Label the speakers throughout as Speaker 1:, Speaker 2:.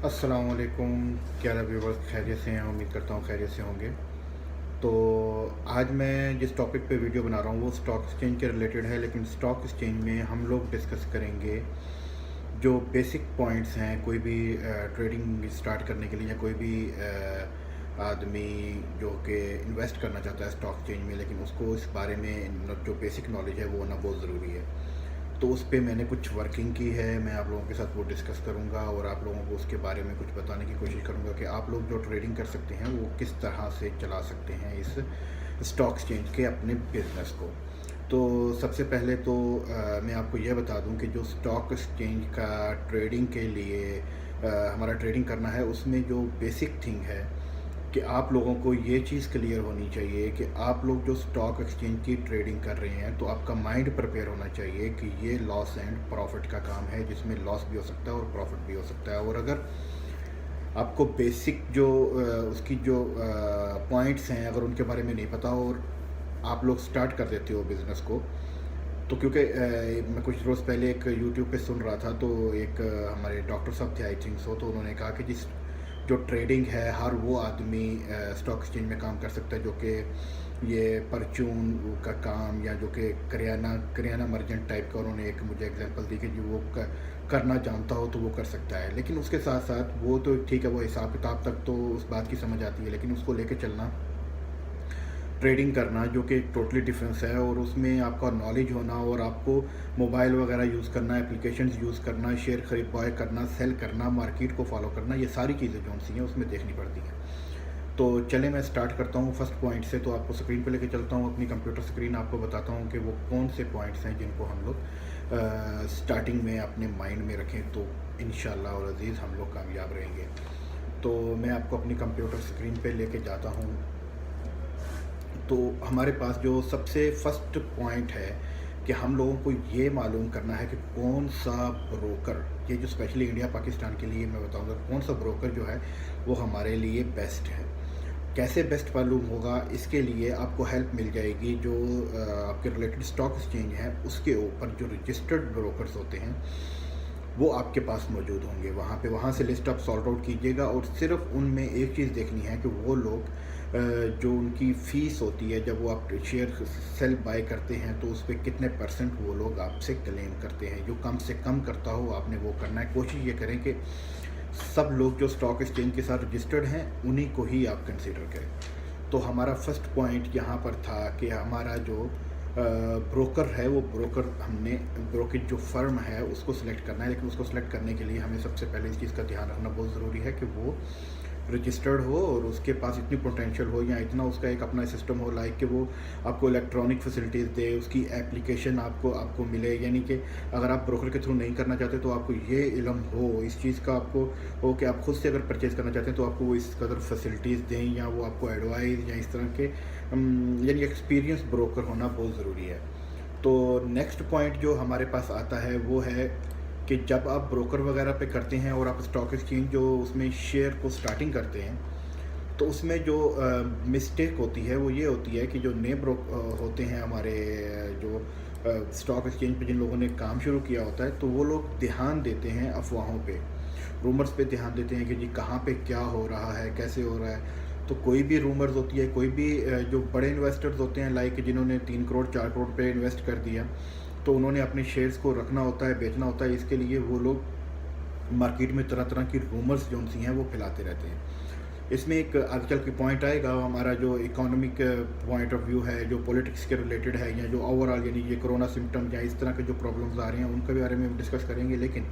Speaker 1: अस्सलामुअलैकुम। क्या व्यूवर्स खैरियत से हैं? उम्मीद करता हूँ खैरियत से होंगे। तो आज मैं जिस टॉपिक पे वीडियो बना रहा हूँ वो स्टॉक एक्सचेंज के रिलेटेड है, लेकिन स्टॉक एक्सचेंज में हम लोग डिस्कस करेंगे जो बेसिक पॉइंट्स हैं कोई भी ट्रेडिंग स्टार्ट करने के लिए, या कोई भी आदमी जो कि इन्वेस्ट करना चाहता है स्टॉक एक्सचेंज में, लेकिन उसको इस बारे में जो बेसिक नॉलेज है वो होना बहुत ज़रूरी है। तो उस पे मैंने कुछ वर्किंग की है, मैं आप लोगों के साथ वो डिस्कस करूँगा और आप लोगों को उसके बारे में कुछ बताने की कोशिश करूँगा कि आप लोग जो ट्रेडिंग कर सकते हैं वो किस तरह से चला सकते हैं इस स्टॉक एक्सचेंज के अपने बिज़नेस को। तो सबसे पहले तो मैं आपको यह बता दूं कि जो स्टॉक एक्सचेंज का ट्रेडिंग के लिए हमारा ट्रेडिंग करना है, उसमें जो बेसिक थिंग है कि आप लोगों को ये चीज़ क्लियर होनी चाहिए कि आप लोग जो स्टॉक एक्सचेंज की ट्रेडिंग कर रहे हैं तो आपका माइंड प्रिपेयर होना चाहिए कि ये लॉस एंड प्रॉफिट का काम है, जिसमें लॉस भी हो सकता है और प्रॉफिट भी हो सकता है। और अगर आपको बेसिक जो उसकी जो पॉइंट्स हैं अगर उनके बारे में नहीं पता और आप लोग स्टार्ट कर देते हो बिज़नेस को, तो क्योंकि मैं कुछ रोज़ पहले एक यूट्यूब पे सुन रहा था, तो एक हमारे डॉक्टर साहब थे आई थिंक सो, तो उन्होंने कहा कि जिस जो ट्रेडिंग है हर वो आदमी स्टॉक एक्सचेंज में काम कर सकता है जो कि ये परचून का काम, या जो कि करियाना मर्चेंट टाइप का, उन्होंने एक मुझे एग्जांपल दी कि जो वो करना जानता हो तो वो कर सकता है। लेकिन उसके साथ साथ वो तो ठीक है, वो हिसाब किताब तक तो उस बात की समझ आती है, लेकिन उसको लेके चलना, ट्रेडिंग करना जो कि टोटली डिफरेंस है, और उसमें आपका नॉलेज होना और आपको मोबाइल वगैरह यूज़ करना, एप्लीकेशंस यूज़ करना, शेयर खरीद बाय करना, सेल करना, मार्केट को फॉलो करना, ये सारी चीज़ें जो सी हैं उसमें देखनी पड़ती हैं। तो चले मैं स्टार्ट करता हूँ फर्स्ट पॉइंट से। तो आपको स्क्रीन पे लेके चलता हूँ अपनी कंप्यूटर स्क्रीन, आपको बताता हूँ कि वो कौन से पॉइंट्स हैं जिनको हम लोग स्टार्टिंग में अपने माइंड में रखें, तो इंशाल्लाह और अज़ीज़ हम लोग कामयाब रहेंगे। तो मैं आपको अपनी कंप्यूटर स्क्रीन पे लेके जाता हूँ। तो हमारे पास जो सबसे फर्स्ट पॉइंट है कि हम लोगों को ये मालूम करना है कि कौन सा ब्रोकर, ये जो स्पेशली इंडिया पाकिस्तान के लिए मैं बताऊंगा, कौन सा ब्रोकर जो है वो हमारे लिए बेस्ट है। कैसे बेस्ट मालूम होगा, इसके लिए आपको हेल्प मिल जाएगी जो आपके रिलेटेड स्टॉक एक्सचेंज है उसके ऊपर जो रजिस्टर्ड ब्रोकर्स होते हैं वो आपके पास मौजूद होंगे। वहाँ से लिस्ट आप सॉर्ट आउट कीजिएगा, और सिर्फ उनमें एक चीज़ देखनी है कि वो लोग जो उनकी फ़ीस होती है जब वो आप शेयर सेल बाय करते हैं तो उस पर कितने परसेंट वो लोग आपसे क्लेम करते हैं। जो कम से कम करता हो आपने वो करना है। कोशिश ये करें कि सब लोग जो स्टॉक एक्सचेंज के साथ रजिस्टर्ड हैं उन्हीं को ही आप कंसिडर करें। तो हमारा फर्स्ट पॉइंट यहाँ पर था कि हमारा जो ब्रोकर है वो ब्रोकर जो फर्म है उसको सिलेक्ट करना है, लेकिन उसको सिलेक्ट करने के लिए हमें सबसे पहले इस चीज़ का ध्यान रखना बहुत ज़रूरी है कि वो रजिस्टर्ड हो और उसके पास इतनी पोटेंशियल हो, या इतना उसका एक अपना सिस्टम हो, लाइक कि वो आपको इलेक्ट्रॉनिक फैसिलिटीज़ दे, उसकी एप्लीकेशन आपको मिले। यानी कि अगर आप ब्रोकर के थ्रू नहीं करना चाहते तो आपको ये इल्म हो इस चीज़ का, आपको हो कि आप खुद से अगर परचेज़ करना चाहते हैं तो आपको वो इस कदर फैसिलिटीज़ दें, या वो आपको एडवाइस या इस तरह के यानी एक्सपीरियंस ब्रोकर होना बहुत ज़रूरी है। तो नेक्स्ट पॉइंट जो हमारे पास आता है वो है कि जब आप ब्रोकर वगैरह पे करते हैं और आप स्टॉक एक्सचेंज जो उसमें शेयर को स्टार्टिंग करते हैं, तो उसमें जो मिस्टेक होती है वो ये होती है कि जो नए होते हैं हमारे जो स्टॉक एक्सचेंज पे जिन लोगों ने काम शुरू किया होता है, तो वो लोग ध्यान देते हैं अफवाहों पे, रूमर्स पे ध्यान देते हैं कि जी कहाँ पे क्या हो रहा है, कैसे हो रहा है। तो कोई भी रूमर्स होती है, कोई भी जो बड़े इन्वेस्टर्स होते हैं लाइक जिन्होंने 3 करोड़ 4 करोड़ पे इन्वेस्ट कर दिया, तो उन्होंने अपने शेयर्स को रखना होता है, बेचना होता है। इसके लिए वो लोग मार्केट में तरह तरह की रूमर्स जो सी हैं वो फैलाते रहते हैं। इसमें एक आगे चल के पॉइंट आएगा, हमारा जो इकोनॉमिक पॉइंट ऑफ व्यू है, जो पॉलिटिक्स के रिलेटेड है, या जो ओवरऑल यानी ये कोरोना सिम्टम या इस तरह के जो प्रॉब्लम्स आ रहे हैं उनके बारे में हम डिस्कस करेंगे। लेकिन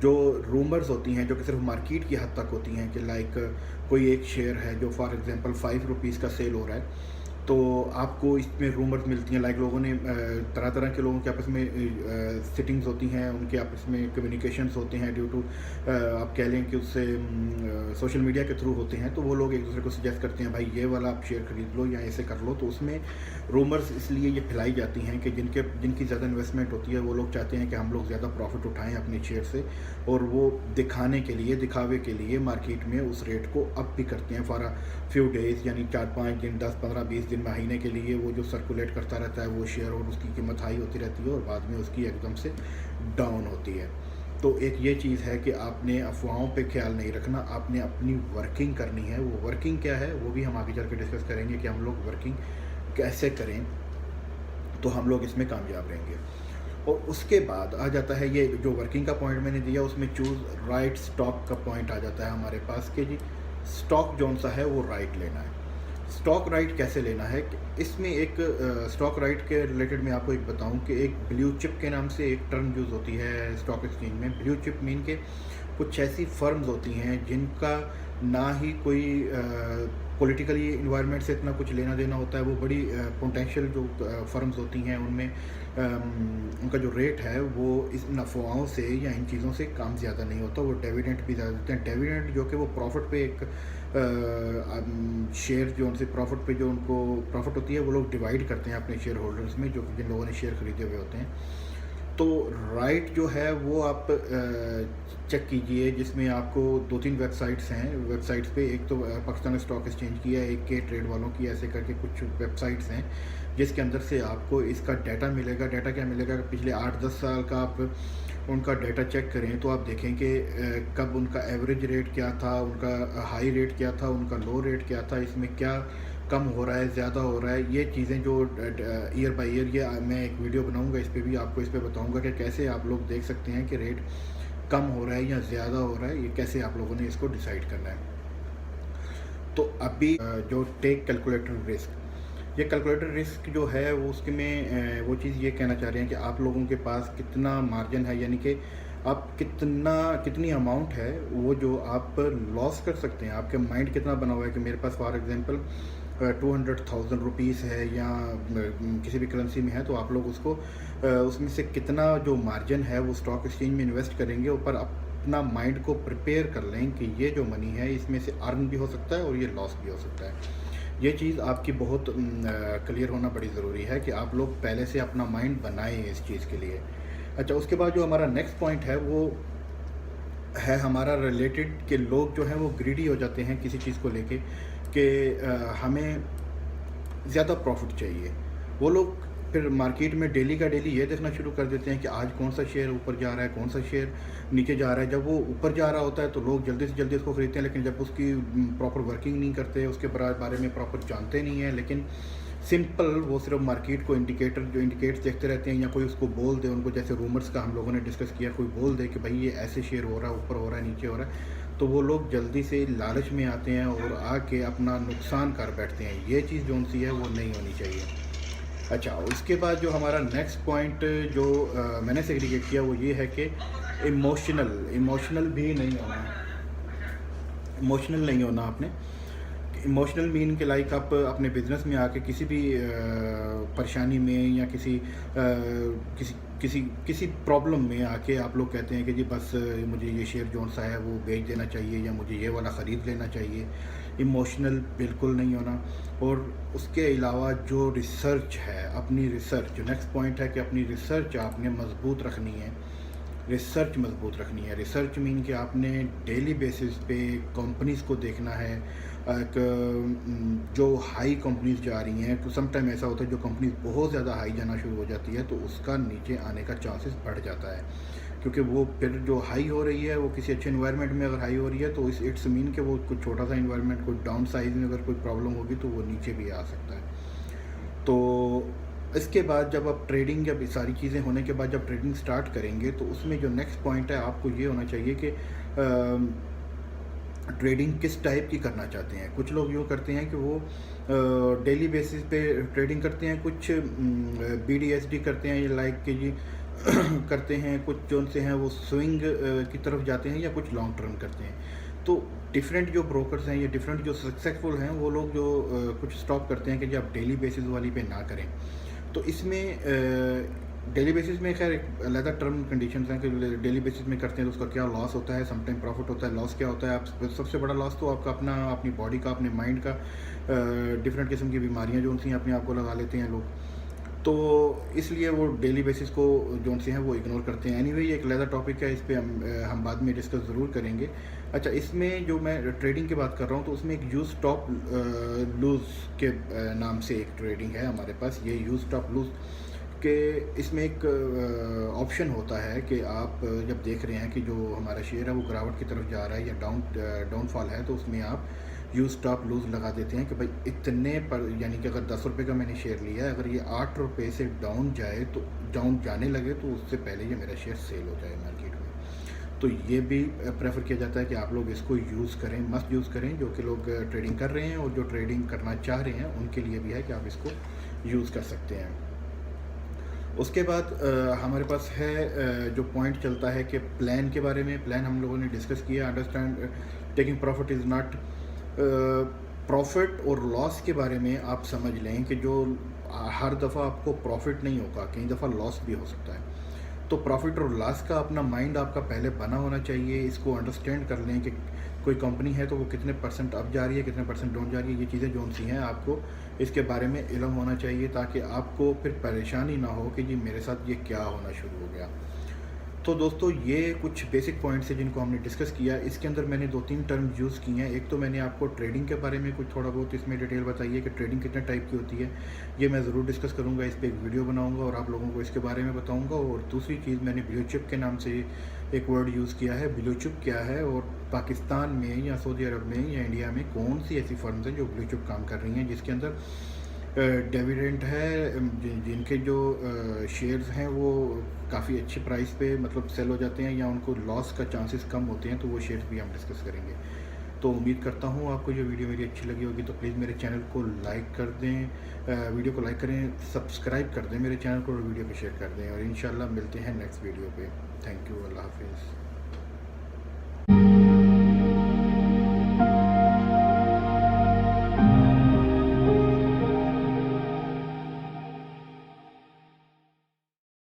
Speaker 1: जो रूमर्स होती हैं जो कि सिर्फ मार्केट की हद तक होती हैं कि लाइक कोई एक शेयर है जो फॉर एग्जांपल 5 रुपीज़ का सेल हो रहा है, तो आपको इसमें रूमर्स मिलती हैं, लाइक लोगों ने तरह तरह के लोगों के आपस में सिटिंग्स होती हैं, उनके आपस में कम्युनिकेशंस होते हैं ड्यू टू आप कह लें कि उससे सोशल मीडिया के थ्रू होते हैं। तो वो लोग एक दूसरे को सजेस्ट करते हैं भाई ये वाला आप शेयर खरीद लो या ऐसे कर लो। तो उसमें रूमर्स इसलिए ये फैलाई जाती हैं कि जिनकी ज़्यादा इन्वेस्टमेंट होती है वो लोग चाहते हैं कि हम लोग ज़्यादा प्रॉफिट उठाएं अपने शेयर से, और वो दिखाने के लिए, दिखावे के लिए मार्केट में उस रेट को अप भी करते हैं फॉर फ्यू डेज़, यानी 4-5 दिन, 10-15-20 दिन, महीने के लिए वो जो सर्कुलेट करता रहता है वो शेयर, और उसकी कीमत हाई होती रहती है और बाद में उसकी एकदम से डाउन होती है। तो एक ये चीज़ है कि आपने अफवाहों पे ख्याल नहीं रखना, आपने अपनी वर्किंग करनी है। वो वर्किंग क्या है वो भी हम आगे चल के डिस्कस करेंगे कि हम लोग वर्किंग कैसे करें तो हम लोग इसमें कामयाब रहेंगे। और उसके बाद आ जाता है ये जो वर्किंग का पॉइंट मैंने दिया, उसमें चूज़ राइट स्टॉक का पॉइंट आ जाता है हमारे पास कि जी स्टॉक जौन सा है वो राइट लेना है। स्टॉक राइट कैसे लेना है कि इसमें एक स्टॉक राइट के रिलेटेड मैं आपको एक बताऊं कि एक ब्लू चिप के नाम से एक टर्म यूज़ होती है स्टॉक एक्सचेंज में। ब्लू चिप मीन के कुछ ऐसी फर्म्स होती हैं जिनका ना ही कोई पॉलिटिकली इन्वायरमेंट से इतना कुछ लेना देना होता है। वो बड़ी पोटेंशियल जो फर्म्स होती हैं उनमें उनका जो रेट है वो इस अफवाहों से या इन चीज़ों से काम ज़्यादा नहीं होता। वो डिविडेंड भी ज़्यादा देते हैं। डिविडेंड जो कि वो प्रॉफिट पे एक शेयर जो उनसे प्रॉफिट पे जो उनको प्रॉफिट होती है वो लोग डिवाइड करते हैं अपने शेयर होल्डर्स में, जो जिन लोगों ने शेयर खरीदे हुए होते हैं। तो राइट जो है वो आप चेक कीजिए, जिसमें आपको 2-3 वेबसाइट्स हैं। वेबसाइट्स पे एक तो पाकिस्तान स्टॉक एक्सचेंज की है, एक के ट्रेड वालों की, ऐसे करके कुछ वेबसाइट्स हैं जिसके अंदर से आपको इसका डाटा मिलेगा। डाटा क्या मिलेगा, पिछले 8-10 साल का आप उनका डाटा चेक करें तो आप देखें कि कब उनका एवरेज रेट क्या था, उनका हाई रेट क्या था, उनका लो रेट क्या था, इसमें क्या कम हो रहा है, ज़्यादा हो रहा है। ये चीज़ें जो ईयर बाय ईयर, ये मैं एक वीडियो बनाऊंगा इस पे भी आपको इस पे बताऊंगा कि कैसे आप लोग देख सकते हैं कि रेट कम हो रहा है या ज़्यादा हो रहा है, ये कैसे आप लोगों ने इसको डिसाइड करना है। तो अभी जो टेक कैलकुलेटर रिस्क, ये कैलकुलेटर रिस्क जो है वो उसके में वो चीज़ ये कहना चाह रहे हैं कि आप लोगों के पास कितना मार्जिन है, यानी कि आप कितनी अमाउंट है वो जो आप लॉस कर सकते हैं। आपके माइंड कितना बना हुआ है कि मेरे पास फॉर एग्जांपल 200,000 रुपीज़ है या किसी भी करेंसी में है, तो आप लोग उसको उसमें से कितना जो मार्जिन है वो स्टॉक एक्सचेंज में इन्वेस्ट करेंगे। ऊपर अपना माइंड को प्रिपेयर कर लें कि ये जो मनी है इसमें से अर्न भी हो सकता है और ये लॉस भी हो सकता है। ये चीज़ आपकी बहुत क्लियर होना बड़ी ज़रूरी है कि आप लोग पहले से अपना माइंड बनाएं इस चीज़ के लिए। अच्छा, उसके बाद जो हमारा नेक्स्ट पॉइंट है वो है हमारा रिलेटेड कि लोग जो हैं वो ग्रीडी हो जाते हैं किसी चीज़ को लेके कि हमें ज़्यादा प्रॉफिट चाहिए। वो लोग फिर मार्केट में डेली का डेली ये देखना शुरू कर देते हैं कि आज कौन सा शेयर ऊपर जा रहा है, कौन सा शेयर नीचे जा रहा है। जब वो ऊपर जा रहा होता है तो लोग जल्दी से जल्दी उसको खरीदते हैं, लेकिन जब उसकी प्रॉपर वर्किंग नहीं करते, उसके बारे में प्रॉपर जानते नहीं हैं, लेकिन सिंपल वो सिर्फ मार्केट को इंडिकेट्स देखते रहते हैं, या कोई उसको बोल दे उनको, जैसे रूमर्स का हम लोगों ने डिस्कस किया, कोई बोल दे कि भाई ये ऐसे शेयर हो रहा है, ऊपर हो रहा है, नीचे हो रहा है, तो वो लोग जल्दी से लालच में आते हैं और आके अपना नुकसान कर बैठते हैं। ये चीज़ जो सी है वो नहीं होनी चाहिए। अच्छा, उसके बाद जो हमारा नेक्स्ट पॉइंट जो मैंने सेग्रीगेट किया वो ये है कि इमोशनल भी नहीं होना। इमोशनल नहीं होना आपने। इमोशनल मीन के लाइक आप अपने बिजनेस में आके किसी भी परेशानी में या किसी प्रॉब्लम में आके आप लोग कहते हैं कि जी बस मुझे ये शेयर जोन सा है वो बेच देना चाहिए या मुझे ये वाला ख़रीद लेना चाहिए। इमोशनल बिल्कुल नहीं होना। और उसके अलावा जो रिसर्च है, अपनी रिसर्च, जो नेक्स्ट पॉइंट है कि अपनी रिसर्च आपने मजबूत रखनी है। रिसर्च मीन कि आपने डेली बेसिस पे कंपनीज़ को देखना है। जो हाई कंपनीज जा रही हैं, तो समटाइम ऐसा होता है जो कंपनीज बहुत ज़्यादा हाई जाना शुरू हो जाती है तो उसका नीचे आने का चांसेस बढ़ जाता है, क्योंकि वो फिर जो हाई हो रही है वो किसी अच्छे इन्वायरमेंट में अगर हाई हो रही है तो इट्स मीन कि वो कुछ छोटा सा इन्वायरमेंट, कोई डाउन साइज में अगर कोई प्रॉब्लम होगी तो वो नीचे भी आ सकता है। तो इसके बाद जब आप ट्रेडिंग, जब सारी चीज़ें होने के बाद जब ट्रेडिंग स्टार्ट करेंगे तो उसमें जो नेक्स्ट पॉइंट है आपको ये होना चाहिए कि ट्रेडिंग किस टाइप की करना चाहते हैं। कुछ लोग यूँ करते हैं कि वो डेली बेसिस पे ट्रेडिंग करते हैं, कुछ BDSD करते हैं, ये लाइक के जी करते हैं, कुछ जो से हैं वो स्विंग की तरफ जाते हैं, या कुछ लॉन्ग टर्म करते हैं। तो डिफरेंट जो ब्रोकर्स हैं या डिफरेंट जो सक्सेसफुल हैं वो लोग जो कुछ स्टॉप करते हैं कि जब आप डेली बेसिस वाली पे ना करें। तो इसमें डेली बेसिस में खैर एक अलग टर्म कंडीशंस हैं कि डेली बेसिस में करते हैं तो उसका क्या लॉस होता है, समटाइम प्रॉफिट होता है। लॉस क्या होता है, आप सबसे बड़ा लॉस तो आपका अपनी बॉडी का, अपने माइंड का, डिफरेंट किस्म की बीमारियां जो उनसे अपने आप को लगा लेते हैं लोग, तो इसलिए वो डेली बेसिस को जो से हैं वो इग्नोर करते हैं। एनीवे ये एक अलग टॉपिक है, इस पर हम बाद में डिस्कस ज़रूर करेंगे। अच्छा, इसमें जो मैं ट्रेडिंग की बात कर रहा हूँ तो उसमें एक यूज स्टॉप लूज़ के नाम से एक ट्रेडिंग है हमारे पास। ये यूज स्टॉप लूज़ कि इसमें एक ऑप्शन होता है कि आप जब देख रहे हैं कि जो हमारा शेयर है वो गिरावट की तरफ जा रहा है या डाउनफॉल है, तो उसमें आप यूज़ स्टॉप लूज़ लगा देते हैं कि भाई इतने पर, यानी कि अगर 10 रुपये का मैंने शेयर लिया है, अगर ये 8 रुपये से डाउन जाए तो डाउन जाने लगे तो उससे पहले ये मेरा शेयर सेल हो जाए मार्केट में। तो ये भी प्रेफर किया जाता है कि आप लोग इसको यूज़ करें, मस्ट यूज़ करें, जो कि लोग ट्रेडिंग कर रहे हैं और जो ट्रेडिंग करना चाह रहे हैं उनके लिए भी है कि आप इसको यूज़ कर सकते हैं। उसके बाद हमारे पास है जो पॉइंट चलता है कि प्लान के बारे में। प्लान हम लोगों ने डिस्कस किया। Understand taking profit is not, profit और लॉस के बारे में आप समझ लें कि जो हर दफ़ा आपको प्रॉफिट नहीं होगा, कई दफ़ा लॉस भी हो सकता है। तो प्रॉफिट और लॉस का अपना माइंड आपका पहले बना होना चाहिए। इसको अंडरस्टैंड कर लें कि कोई कंपनी है तो वो कितने परसेंट अप जा रही है, कितने परसेंट डाउन जा रही है। ये चीज़ें जो सी हैं आपको इसके बारे में इल्म होना चाहिए, ताकि आपको फिर परेशानी ना हो कि जी मेरे साथ ये क्या होना शुरू हो गया। तो दोस्तों ये कुछ बेसिक पॉइंट्स हैं जिनको हमने डिस्कस किया। इसके अंदर मैंने 2-3 टर्म यूज़ किए हैं। एक तो मैंने आपको ट्रेडिंग के बारे में कुछ थोड़ा बहुत इसमें डिटेल बताई है कि ट्रेडिंग कितने टाइप की होती है। ये मैं ज़रूर डिस्कस करूँगा, इस पर एक वीडियो बनाऊँगा और आप लोगों को इसके बारे में बताऊँगा। और दूसरी चीज़, मैंने ब्लू चिप के नाम से एक वर्ड यूज़ किया है। ब्लू चिप क्या है और पाकिस्तान में या सऊदी अरब में या इंडिया में कौन सी ऐसी फर्म्स हैं जो ब्लू चिप काम कर रही हैं, जिसके अंदर डिविडेंड है, जिनके जो शेयर्स हैं वो काफ़ी अच्छे प्राइस पे मतलब सेल हो जाते हैं या उनको लॉस का चांसेस कम होते हैं, तो वो शेयर्स भी हम डिस्कस करेंगे। तो उम्मीद करता हूँ आपको ये वीडियो मेरी अच्छी लगी होगी। तो प्लीज़ मेरे चैनल को लाइक कर दें, वीडियो को लाइक करें, सब्सक्राइब कर दें मेरे चैनल को और वीडियो को शेयर कर दें, और इंशाल्लाह मिलते हैं नेक्स्ट वीडियो पे। थैंक यू, अल्लाह हाफिज़।